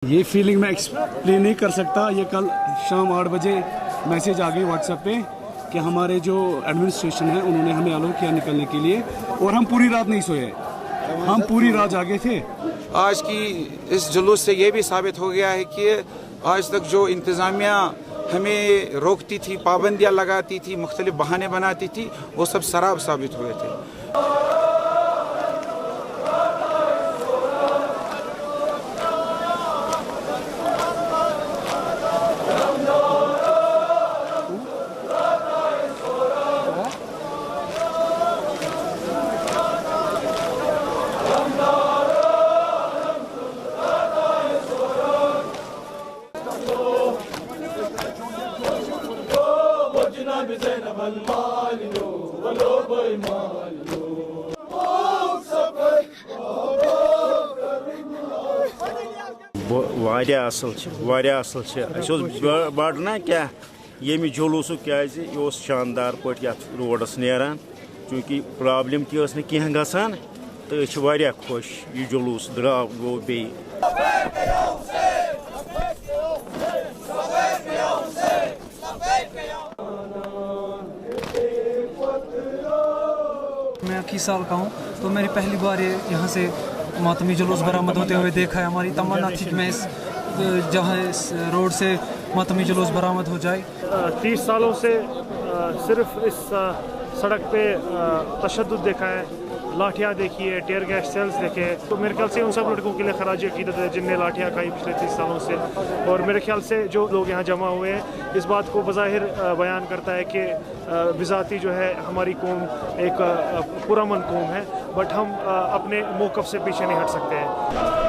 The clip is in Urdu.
یہ فیلنگ میں ایکسپلین نہیں کر سکتا. یہ کل شام 8 بجے میسیج آ گئی واٹس ایپ پہ کہ ہمارے جو ایڈمنسٹریشن ہے انہوں نے ہمیں الاؤ کیا نکلنے کے لیے, اور ہم پوری رات نہیں سوئے, ہم پوری رات جاگے تھے. آج کی اس جلوس سے یہ بھی ثابت ہو گیا ہے کہ آج تک جو انتظامیہ ہمیں روکتی تھی, پابندیاں لگاتی تھی, مختلف بہانے بناتی تھی, وہ سب سراب ثابت ہوئے تھے. واریاہ اصل بڑ نا کیا یمہ جلوس یہ شاندار پہ یھ روڈس نیران, چونکہ پرابلم تہ نا کی گھان تو واریاہ خوش یہ جلوس درا گو بی. میں 21 سال کا ہوں, تو میری پہلی بار یہاں سے ماتمی جلوس برآمد ہوتے ہوئے دیکھا ہے. ہماری تمنا تھی کہ میں اس روڈ سے ماتمی جلوس برآمد ہو جائے. 30 سالوں سے صرف اس سڑک پہ تشدد دیکھا ہے, لاٹھیاں دیکھی ہے, ٹیئر گیس سیلز دیکھے ہیں. تو میرے خیال سے ان سب لڑکوں کے لیے خراج عقیدت ہے جن نے لاٹھیاں کھائی پچھلے 30 سالوں سے. اور میرے خیال سے جو لوگ یہاں جمع ہوئے ہیں اس بات کو بظاہر بیان کرتا ہے کہ بذاتی جو ہے ہماری قوم ایک پرامن قوم ہے, بٹ ہم اپنے موقف سے پیچھے نہیں ہٹ سکتے ہیں.